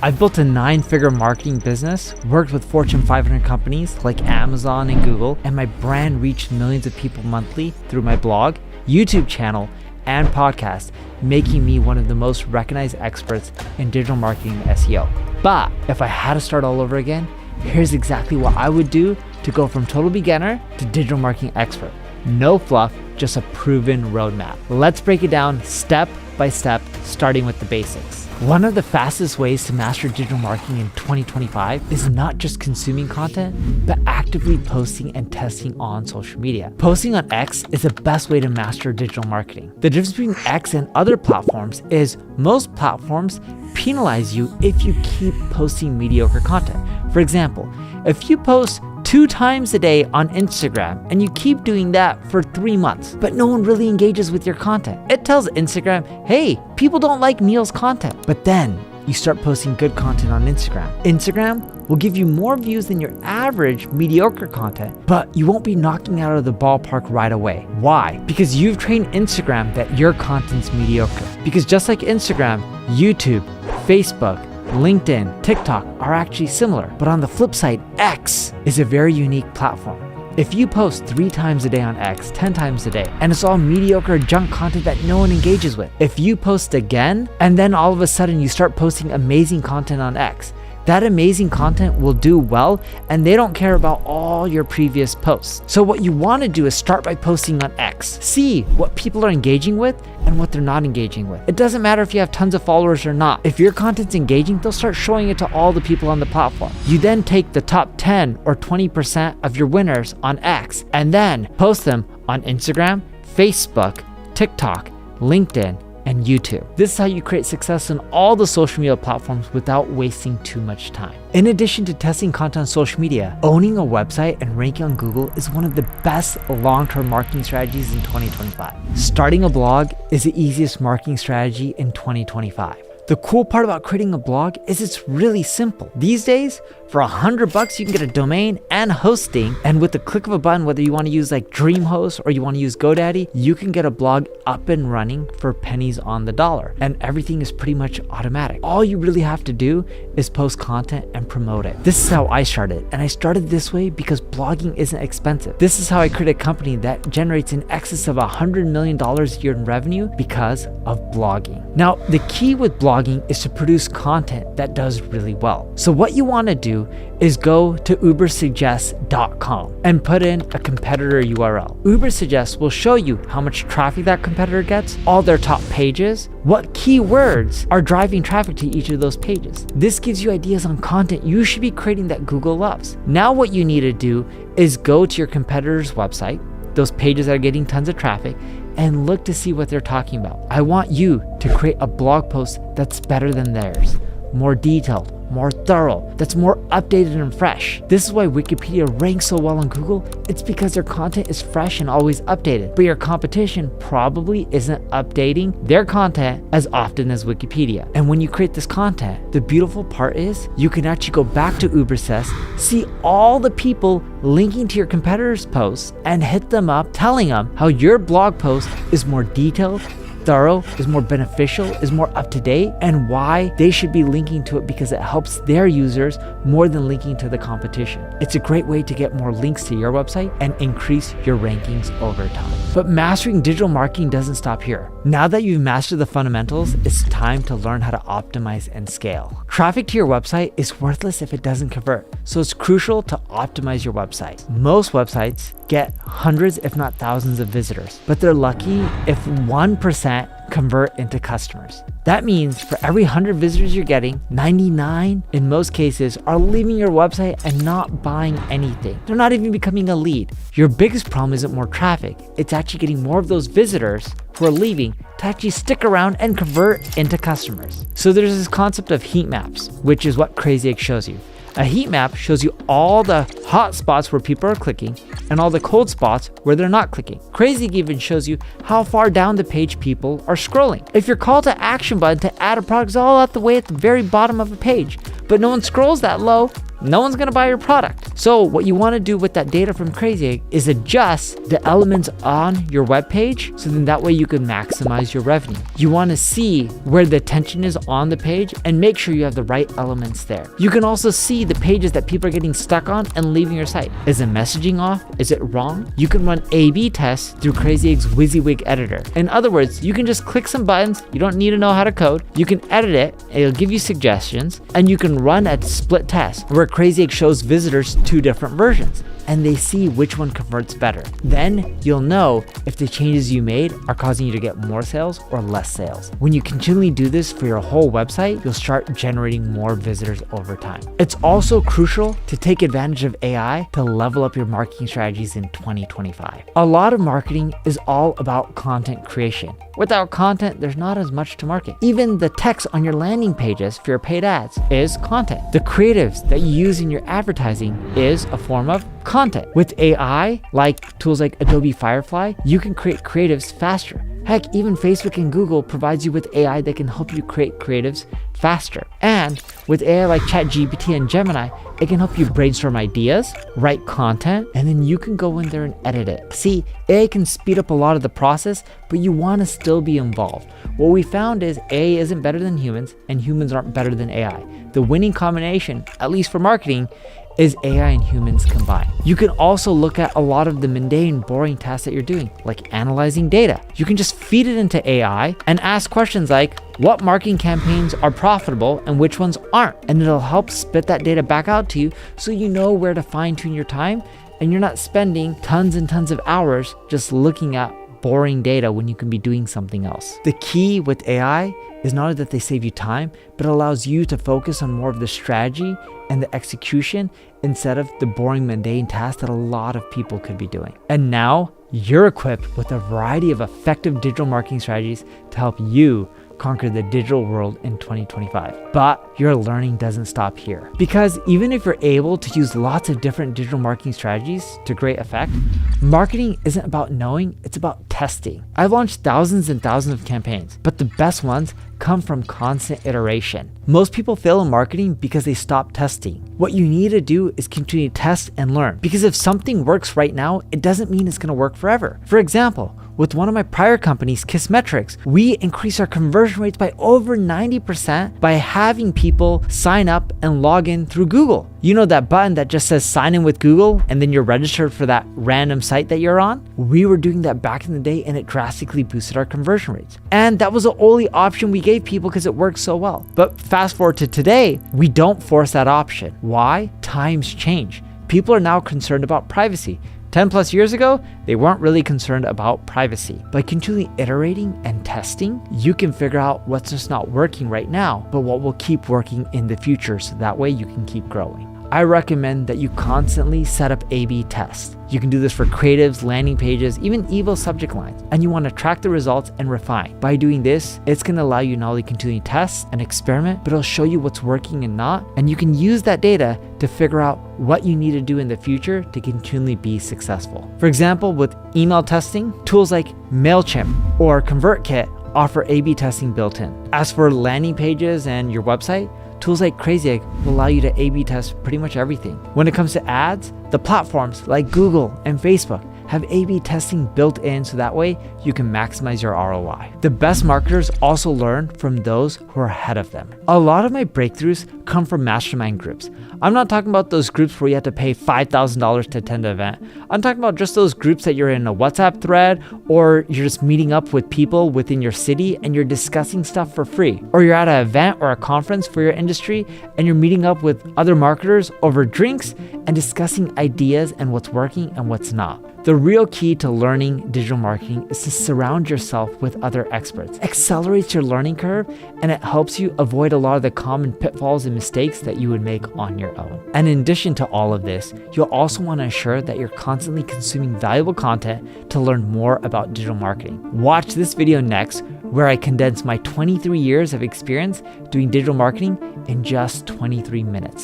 I've built a 9-figure marketing business, worked with Fortune 500 companies like Amazon and Google, and my brand reached millions of people monthly through my blog, YouTube channel, and podcast, making me one of the most recognized experts in digital marketing and SEO. But if I had to start all over again, here's exactly what I would do to go from total beginner to digital marketing expert. No fluff, just a proven roadmap. Let's break it down step by step, starting with the basics. One of the fastest ways to master digital marketing in 2025 is not just consuming content, but actively posting and testing on social media. Posting on X is the best way to master digital marketing. The difference between X and other platforms is most platforms penalize you if you keep posting mediocre content. For example, if you post 2 times a day on Instagram and you keep doing that for 3 months, but no one really engages with your content, it tells Instagram, hey, people don't like Neil's content. But then you start posting good content on Instagram. Instagram will give you more views than your average mediocre content, but you won't be knocking out of the ballpark right away. Why? Because you've trained Instagram that your content's mediocre. Because just like Instagram, YouTube, Facebook, LinkedIn, TikTok are actually similar, but on the flip side, X is a very unique platform. If you post 3 times a day on X, 10 times a day, and it's all mediocre junk content that no one engages with, if you post again, and then all of a sudden you start posting amazing content on X, that amazing content will do well, and they don't care about all your previous posts. So what you want to do is start by posting on X. See what people are engaging with and what they're not engaging with. It doesn't matter if you have tons of followers or not. If your content's engaging, they'll start showing it to all the people on the platform. You then take the top 10 or 20% of your winners on X and then post them on Instagram, Facebook, TikTok, LinkedIn, and YouTube. This is how you create success on all the social media platforms without wasting too much time. In addition to testing content on social media, owning a website and ranking on Google is one of the best long-term marketing strategies in 2025. Starting a blog is the easiest marketing strategy in 2025. The cool part about creating a blog is it's really simple. These days, for $100, you can get a domain and hosting, and with the click of a button, whether you want to use like DreamHost or you want to use GoDaddy, you can get a blog up and running for pennies on the dollar, and everything is pretty much automatic. All you really have to do is post content and promote it. This is how I started, and I started this way because blogging isn't expensive. This is how I created a company that generates in excess of $100 million a year in revenue because of blogging. Now, the key with blogging is to produce content that does really well. So what you want to do is go to ubersuggest.com and put in a competitor URL. Ubersuggest will show you how much traffic that competitor gets, all their top pages, what keywords are driving traffic to each of those pages. This gives you ideas on content you should be creating that Google loves. Now what you need to do is go to your competitor's website, those pages that are getting tons of traffic, and look to see what they're talking about. I want you to create a blog post that's better than theirs, more detailed, more thorough, that's more updated and fresh. This is why Wikipedia ranks so well on Google. It's because their content is fresh and always updated, but your competition probably isn't updating their content as often as Wikipedia. And when you create this content, the beautiful part is you can actually go back to Ubersuggest, see all the people linking to your competitors' posts, and hit them up telling them how your blog post is more detailed, thorough, is more beneficial, is more up to date, and why they should be linking to it because it helps their users more than linking to the competition. It's a great way to get more links to your website and increase your rankings over time. But mastering digital marketing doesn't stop here. Now that you've mastered the fundamentals, it's time to learn how to optimize and scale. Traffic to your website is worthless if it doesn't convert, so it's crucial to optimize your website. Most websites get hundreds, if not thousands of visitors, but they're lucky if 1% convert into customers. That means for every 100 visitors you're getting, 99 in most cases are leaving your website and not buying anything. They're not even becoming a lead. Your biggest problem isn't more traffic. It's actually getting more of those visitors who are leaving to actually stick around and convert into customers. So there's this concept of heat maps, which is what Crazy Egg shows you. A heat map shows you all the hot spots where people are clicking and all the cold spots where they're not clicking. Crazy Egg even shows you how far down the page people are scrolling. If your call to action button to add a product is all at the way at the very bottom of a page, but no one scrolls that low, no one's gonna buy your product. So what you want to do with that data from Crazy Egg is adjust the elements on your web page, so then that way you can maximize your revenue. You want to see where the attention is on the page and make sure you have the right elements there. You can also see the pages that people are getting stuck on and leaving your site. Is the messaging off? Is it wrong? You can run A/B tests through Crazy Egg's WYSIWYG editor. In other words, you can just click some buttons. You don't need to know how to code. You can edit it. It'll give you suggestions, and you can run a split test where Crazy Egg shows visitors two different versions, and they see which one converts better. Then you'll know if the changes you made are causing you to get more sales or less sales. When you continually do this for your whole website, you'll start generating more visitors over time. It's also crucial to take advantage of AI to level up your marketing strategies in 2025. A lot of marketing is all about content creation. Without content, there's not as much to market. Even the text on your landing pages for your paid ads is content. The creatives that you use in your advertising is a form of content. With AI, like tools like Adobe Firefly, you can create creatives faster. Heck, even Facebook and Google provides you with AI that can help you create creatives faster. And with AI like ChatGPT and Gemini, it can help you brainstorm ideas, write content, and then you can go in there and edit it. See, AI can speed up a lot of the process, but you want to still be involved. What we found is AI isn't better than humans, and humans aren't better than AI. The winning combination, at least for marketing, is AI and humans combined. You can also look at a lot of the mundane, boring tasks that you're doing, like analyzing data. You can just feed it into AI and ask questions like, what marketing campaigns are profitable and which ones aren't? And it'll help spit that data back out to you so you know where to fine tune your time, and you're not spending tons and tons of hours just looking at boring data when you can be doing something else. The key with AI is not only that they save you time, but it allows you to focus on more of the strategy and the execution instead of the boring, mundane tasks that a lot of people could be doing. And now you're equipped with a variety of effective digital marketing strategies to help you conquer the digital world in 2025. But your learning doesn't stop here, because even if you're able to use lots of different digital marketing strategies to great effect, marketing isn't about knowing, it's about testing. I've launched thousands and thousands of campaigns, but the best ones come from constant iteration. Most people fail in marketing because they stop testing. What you need to do is continue to test and learn, because if something works right now, it doesn't mean it's going to work forever. For example, with one of my prior companies, Kissmetrics, we increased our conversion rates by over 90% by having people sign up and log in through Google. You know that button that just says sign in with Google and then you're registered for that random site that you're on? We were doing that back in the day, and it drastically boosted our conversion rates. And that was the only option we gave people because it worked so well. But fast forward to today, we don't force that option. Why? Times change. People are now concerned about privacy. 10 plus years ago, they weren't really concerned about privacy. By continually iterating and testing, you can figure out what's just not working right now, but what will keep working in the future, so that way you can keep growing. I recommend that you constantly set up A/B tests. You can do this for creatives, landing pages, even email subject lines, and you want to track the results and refine. By doing this, it's going to allow you not only continue to test and experiment, but it'll show you what's working and not, and you can use that data to figure out what you need to do in the future to continually be successful. For example, with email testing, tools like MailChimp or ConvertKit offer A/B testing built in. As for landing pages and your website, tools like Crazy Egg will allow you to A/B test pretty much everything. When it comes to ads, the platforms like Google and Facebook have A/B testing built in, so that way you can maximize your ROI. The best marketers also learn from those who are ahead of them. A lot of my breakthroughs come from mastermind groups. I'm not talking about those groups where you have to pay $5,000 to attend an event. I'm talking about just those groups that you're in a WhatsApp thread, or you're just meeting up with people within your city and you're discussing stuff for free. Or you're at an event or a conference for your industry and you're meeting up with other marketers over drinks and discussing ideas and what's working and what's not. The real key to learning digital marketing is to surround yourself with other experts. It accelerates your learning curve, and it helps you avoid a lot of the common pitfalls and mistakes that you would make on your own. And in addition to all of this, you'll also want to ensure that you're constantly consuming valuable content to learn more about digital marketing. Watch this video next, where I condense my 23 years of experience doing digital marketing in just 23 minutes.